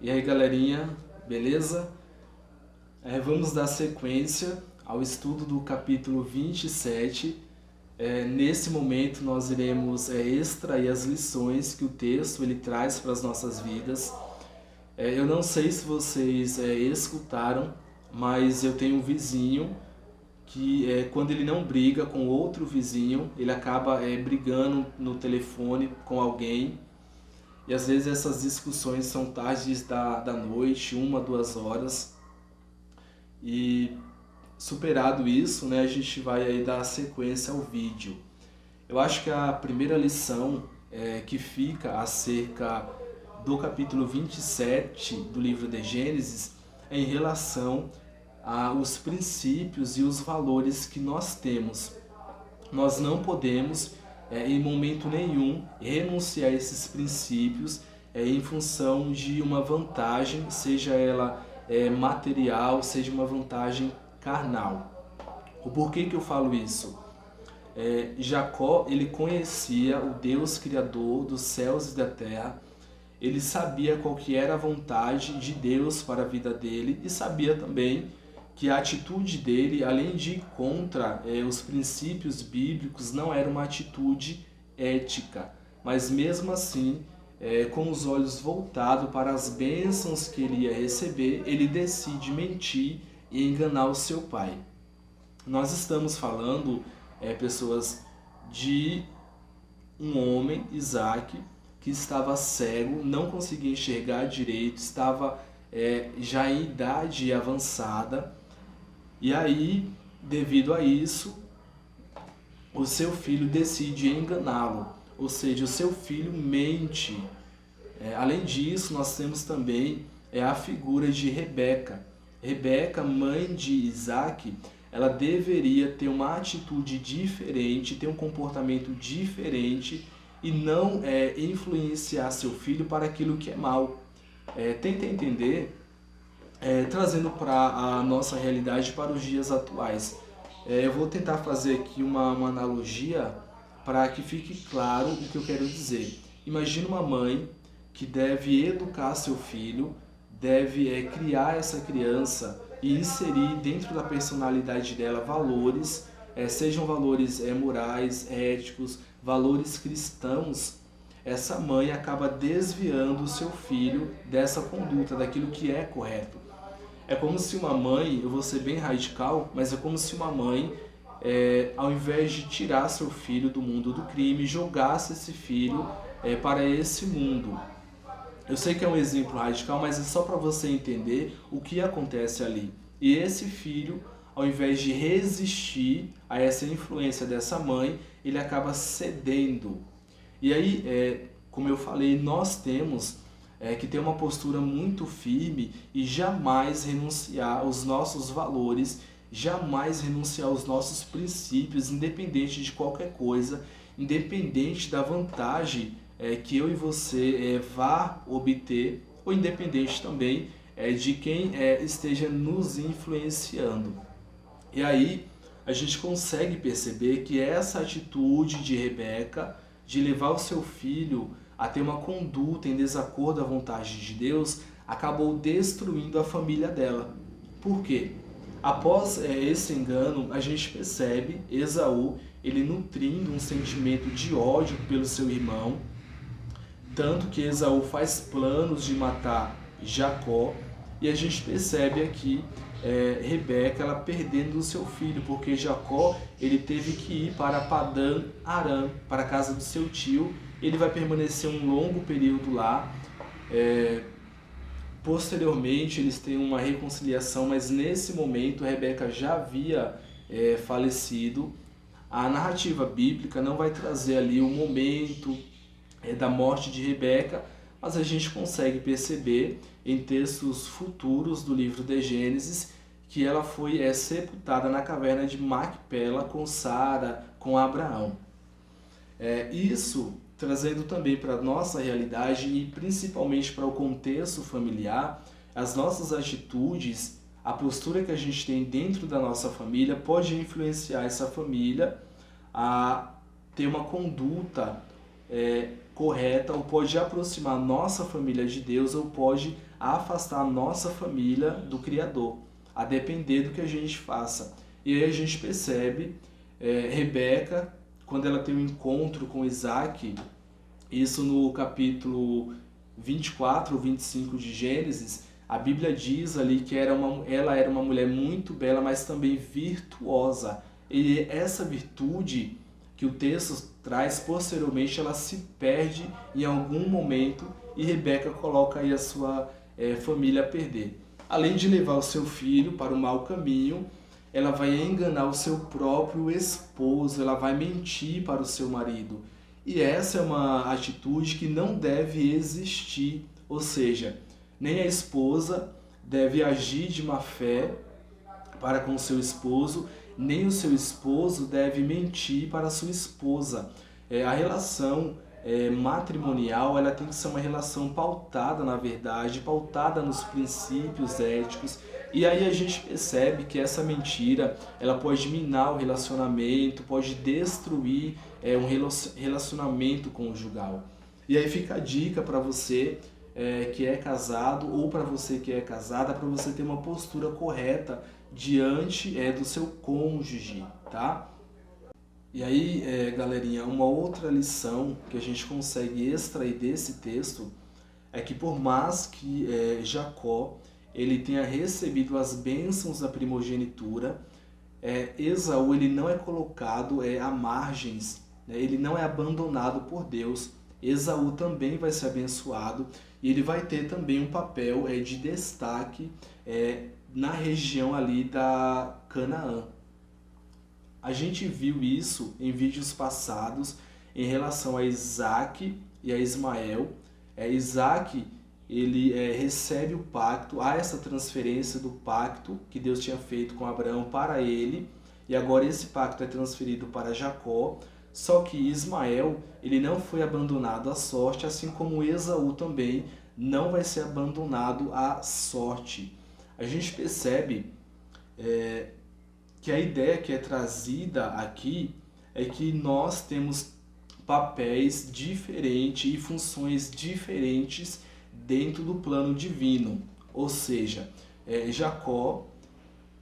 E aí, galerinha, beleza? Vamos dar sequência ao estudo do capítulo 27. Nesse momento nós iremos extrair as lições que o texto ele traz para as nossas vidas. Eu não sei se vocês escutaram, mas eu tenho um vizinho que quando ele não briga com outro vizinho, ele acaba brigando no telefone com alguém. E às vezes essas discussões são tardes da noite, 1, 2 horas. E superado isso, né, a gente vai aí dar sequência ao vídeo. Eu acho que a primeira lição que fica acerca do capítulo 27 do livro de Gênesis é em relação aos princípios e os valores que nós temos. Nós não podemos em momento nenhum renunciar a esses princípios em função de uma vantagem, seja ela material, seja uma vantagem carnal. O porquê que eu falo isso? Jacó, ele conhecia o Deus Criador dos céus e da terra, ele sabia qual que era a vontade de Deus para a vida dele e sabia também que a atitude dele, além de ir contra os princípios bíblicos, não era uma atitude ética, mas mesmo assim, com os olhos voltados para as bênçãos que ele ia receber, ele decide mentir e enganar o seu pai. Nós estamos falando, pessoas, de um homem, Isaac, que estava cego, não conseguia enxergar direito, estava já em idade avançada. E aí, devido a isso, o seu filho decide enganá-lo, ou seja, o seu filho mente. Além disso, nós temos também a figura de Rebeca. Rebeca, mãe de Isaac, ela deveria ter uma atitude diferente, ter um comportamento diferente e não influenciar seu filho para aquilo que é mal. Tenta entender, trazendo para a nossa realidade, para os dias atuais. Eu vou tentar fazer aqui uma analogia para que fique claro o que eu quero dizer. Imagina uma mãe que deve educar seu filho, deve criar essa criança e inserir dentro da personalidade dela valores, sejam valores morais, éticos, valores cristãos. Essa mãe acaba desviando o seu filho dessa conduta, daquilo que é correto. É como se uma mãe, eu vou ser bem radical, mas é como se uma mãe, ao invés de tirar seu filho do mundo do crime, jogasse esse filho para esse mundo. Eu sei que é um exemplo radical, mas é só para você entender o que acontece ali. E esse filho, ao invés de resistir a essa influência dessa mãe, ele acaba cedendo. E aí, como eu falei, nós temos que ter uma postura muito firme e jamais renunciar aos nossos valores, jamais renunciar aos nossos princípios, independente de qualquer coisa, independente da vantagem que eu e você vá obter, ou independente também de quem esteja nos influenciando. E aí a gente consegue perceber que essa atitude de Rebeca, de levar o seu filho a ter uma conduta em desacordo à vontade de Deus, acabou destruindo a família dela. Por quê? Após esse engano, a gente percebe Esaú, ele nutrindo um sentimento de ódio pelo seu irmão, tanto que Esaú faz planos de matar Jacó, e a gente percebe aqui Rebeca ela perdendo o seu filho, porque Jacó ele teve que ir para Padã Arã, para a casa do seu tio. Ele vai permanecer um longo período lá. Posteriormente eles têm uma reconciliação, mas nesse momento Rebeca já havia falecido. A narrativa bíblica não vai trazer ali o momento da morte de Rebeca, mas a gente consegue perceber em textos futuros do livro de Gênesis que ela foi sepultada na caverna de Macpela com Sara, com Abraão. Isso trazendo também para a nossa realidade e principalmente para o contexto familiar, as nossas atitudes, a postura que a gente tem dentro da nossa família pode influenciar essa família a ter uma conduta correta, ou pode aproximar nossa família de Deus, ou pode afastar a nossa família do Criador, a depender do que a gente faça. E aí a gente percebe Rebeca, quando ela tem um encontro com Isaac, isso no capítulo 24 ou 25 de Gênesis, a Bíblia diz ali que ela era uma mulher muito bela, mas também virtuosa. E essa virtude que o texto traz, posteriormente, ela se perde em algum momento e Rebeca coloca aí a sua família a perder. Além de levar o seu filho para o mau caminho, ela vai enganar o seu próprio esposo, ela vai mentir para o seu marido. E essa é uma atitude que não deve existir, ou seja, nem a esposa deve agir de má fé para com o seu esposo, nem o seu esposo deve mentir para a sua esposa. A relação matrimonial, ela tem que ser uma relação pautada na verdade, pautada nos princípios éticos. E aí a gente percebe que essa mentira, ela pode minar o relacionamento, pode destruir um relacionamento conjugal. E aí fica a dica para você que é casado, ou para você que é casada, para você ter uma postura correta diante do seu cônjuge, tá? E aí, galerinha, uma outra lição que a gente consegue extrair desse texto é que por mais que Jacó ele tenha recebido as bênçãos da primogenitura, Esaú ele não é colocado à margens, né? Ele não é abandonado por Deus. Esaú também vai ser abençoado e ele vai ter também um papel de destaque na região ali da Canaã. A gente viu isso em vídeos passados em relação a Isaac e a Ismael. Isaac ele recebe o pacto, há essa transferência do pacto que Deus tinha feito com Abraão para ele, e agora esse pacto é transferido para Jacó. Só que Ismael ele não foi abandonado à sorte, assim como Esaú também não vai ser abandonado à sorte. A gente percebe que a ideia que é trazida aqui é que nós temos papéis diferentes e funções diferentes dentro do plano divino. Ou seja, Jacó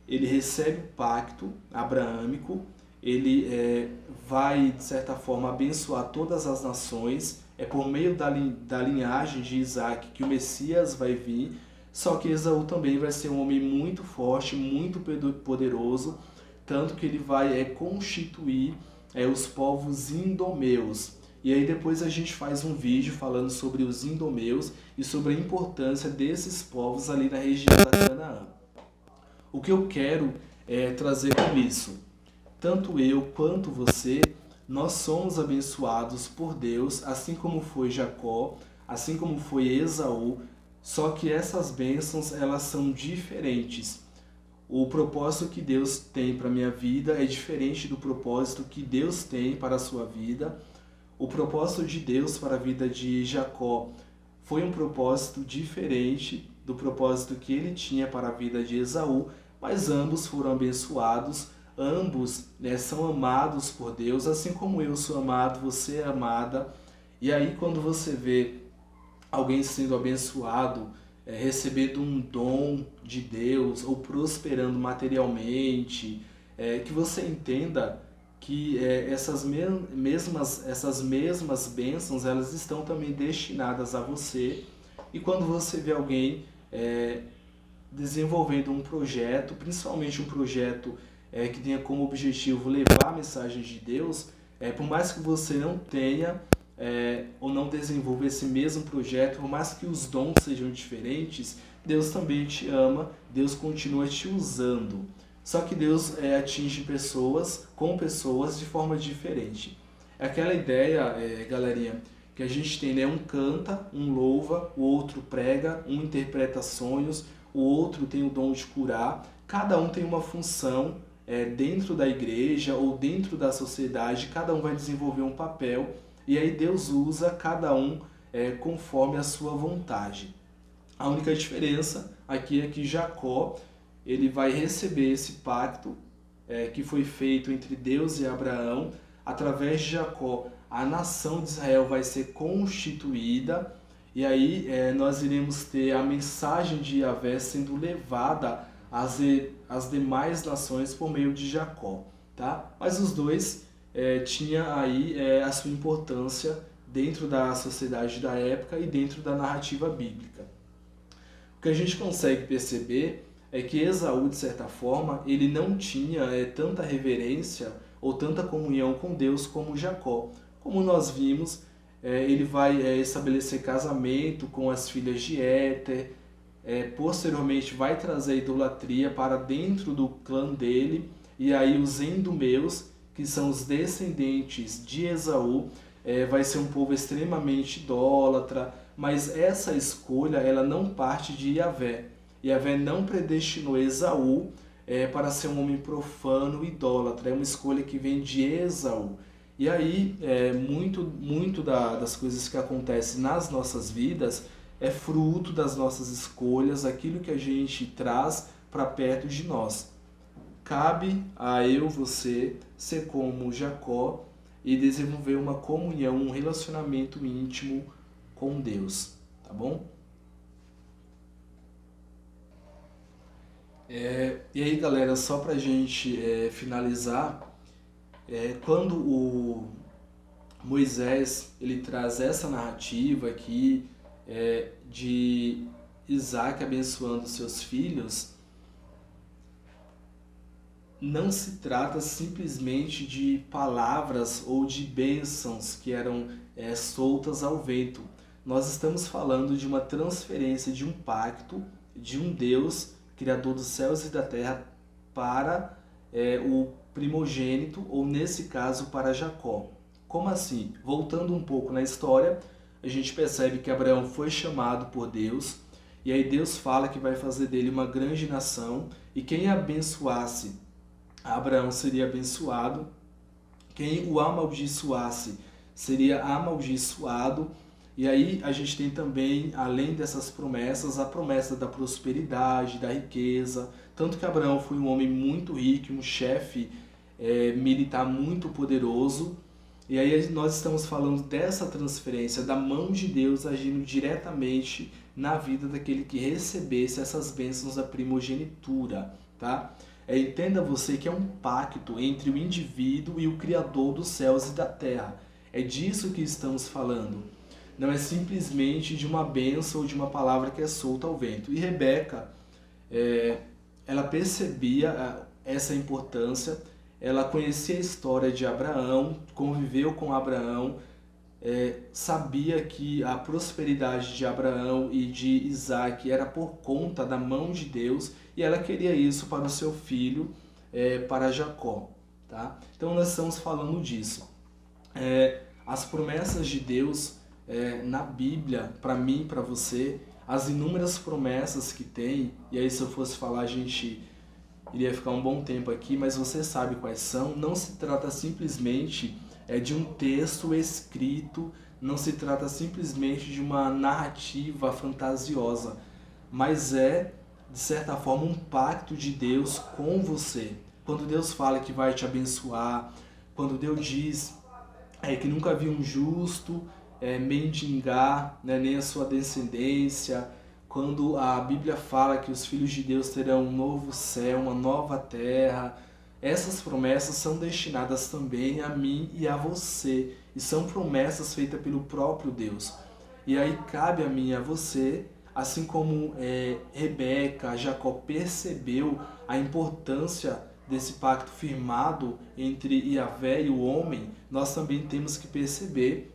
ele recebe o pacto abraâmico, ele vai, de certa forma, abençoar todas as nações, por meio da linhagem de Isaac que o Messias vai vir. Só que Esaú também vai ser um homem muito forte, muito poderoso, tanto que ele vai constituir os povos indomeus. E aí depois a gente faz um vídeo falando sobre os indomeus e sobre a importância desses povos ali na região da Canaã. O que eu quero trazer com isso? Tanto eu quanto você, nós somos abençoados por Deus, assim como foi Jacó, assim como foi Esaú, só que essas bênçãos elas são diferentes. O propósito que Deus tem para a minha vida é diferente do propósito que Deus tem para a sua vida. O propósito de Deus para a vida de Jacó foi um propósito diferente do propósito que ele tinha para a vida de Esaú, mas ambos foram abençoados, ambos são amados por Deus, assim como eu sou amado, você é amada. E aí quando você vê alguém sendo abençoado, recebendo um dom de Deus ou prosperando materialmente, que você entenda que essas mesmas bênçãos elas estão também destinadas a você. E quando você vê alguém desenvolvendo um projeto, principalmente um projeto que tenha como objetivo levar a mensagem de Deus, por mais que você não tenha ou não desenvolva esse mesmo projeto, por mais que os dons sejam diferentes, Deus também te ama, Deus continua te usando. Só que Deus atinge pessoas com pessoas de forma diferente. É aquela ideia, galerinha, que a gente tem, né? Um canta, um louva, o outro prega, um interpreta sonhos, o outro tem o dom de curar. Cada um tem uma função dentro da igreja ou dentro da sociedade, cada um vai desenvolver um papel. E aí Deus usa cada um conforme a sua vontade. A única diferença aqui é que Jacó ele vai receber esse pacto que foi feito entre Deus e Abraão. Através de Jacó, a nação de Israel vai ser constituída, e aí nós iremos ter a mensagem de Yahvé sendo levada às demais nações por meio de Jacó, tá? Mas os dois tinham aí a sua importância dentro da sociedade da época e dentro da narrativa bíblica. O que a gente consegue perceber é que Esaú, de certa forma, ele não tinha tanta reverência ou tanta comunhão com Deus como Jacó. Como nós vimos, ele vai estabelecer casamento com as filhas de Éter, posteriormente vai trazer a idolatria para dentro do clã dele, e aí os endumeus, que são os descendentes de Esaú, vai ser um povo extremamente idólatra, mas essa escolha ela não parte de Yahvé. Yahvé não predestinou Esaú para ser um homem profano, idólatra. É uma escolha que vem de Esaú. E aí, muito das coisas que acontecem nas nossas vidas é fruto das nossas escolhas, aquilo que a gente traz para perto de nós. Cabe a eu, você, ser como Jacó e desenvolver uma comunhão, um relacionamento íntimo com Deus, tá bom? E aí, galera, só pra gente finalizar, quando o Moisés ele traz essa narrativa aqui de Isaac abençoando seus filhos, não se trata simplesmente de palavras ou de bênçãos que eram soltas ao vento. Nós estamos falando de uma transferência de um pacto de um Deus, Criador dos céus e da terra, para o primogênito, ou nesse caso para Jacó. Como assim? Voltando um pouco na história, a gente percebe que Abraão foi chamado por Deus, e aí Deus fala que vai fazer dele uma grande nação, e quem abençoasse Abraão seria abençoado, quem o amaldiçoasse seria amaldiçoado. E aí a gente tem também, além dessas promessas, a promessa da prosperidade, da riqueza. Tanto que Abraão foi um homem muito rico, um chefe militar muito poderoso. E aí nós estamos falando dessa transferência da mão de Deus agindo diretamente na vida daquele que recebesse essas bênçãos da primogenitura, tá? Entenda você que é um pacto entre o indivíduo e o Criador dos céus e da terra. É disso que estamos falando. Não é simplesmente de uma bênção ou de uma palavra que é solta ao vento. E Rebeca, ela percebia essa importância, ela conhecia a história de Abraão, conviveu com Abraão, sabia que a prosperidade de Abraão e de Isaac era por conta da mão de Deus, e ela queria isso para o seu filho, para Jacó. Tá? Então nós estamos falando disso. As promessas de Deus na Bíblia, para mim e para você, as inúmeras promessas que tem, e aí se eu fosse falar a gente iria ficar um bom tempo aqui, mas você sabe quais são. Não se trata simplesmente de um texto escrito, não se trata simplesmente de uma narrativa fantasiosa, mas de certa forma, um pacto de Deus com você. Quando Deus fala que vai te abençoar, quando Deus diz que nunca viu um justo mendigar, né, nem a sua descendência, quando a Bíblia fala que os filhos de Deus terão um novo céu, uma nova terra, essas promessas são destinadas também a mim e a você, e são promessas feitas pelo próprio Deus. E aí cabe a mim e a você, assim como Rebeca, Jacó percebeu a importância desse pacto firmado entre Yahvé e o homem, nós também temos que perceber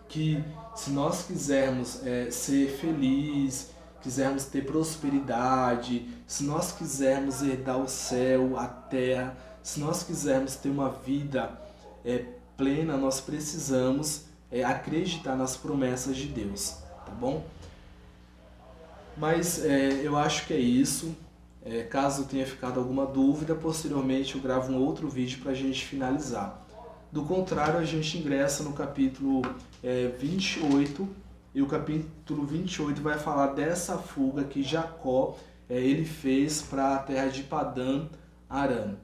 que se nós quisermos ser felizes, quisermos ter prosperidade, se nós quisermos herdar o céu, a terra, se nós quisermos ter uma vida plena, nós precisamos acreditar nas promessas de Deus, tá bom? Mas eu acho que é isso. Caso tenha ficado alguma dúvida, posteriormente eu gravo um outro vídeo para a gente finalizar. Do contrário, a gente ingressa no capítulo 28, e o capítulo 28 vai falar dessa fuga que Jacó ele fez para a terra de Padã Arã.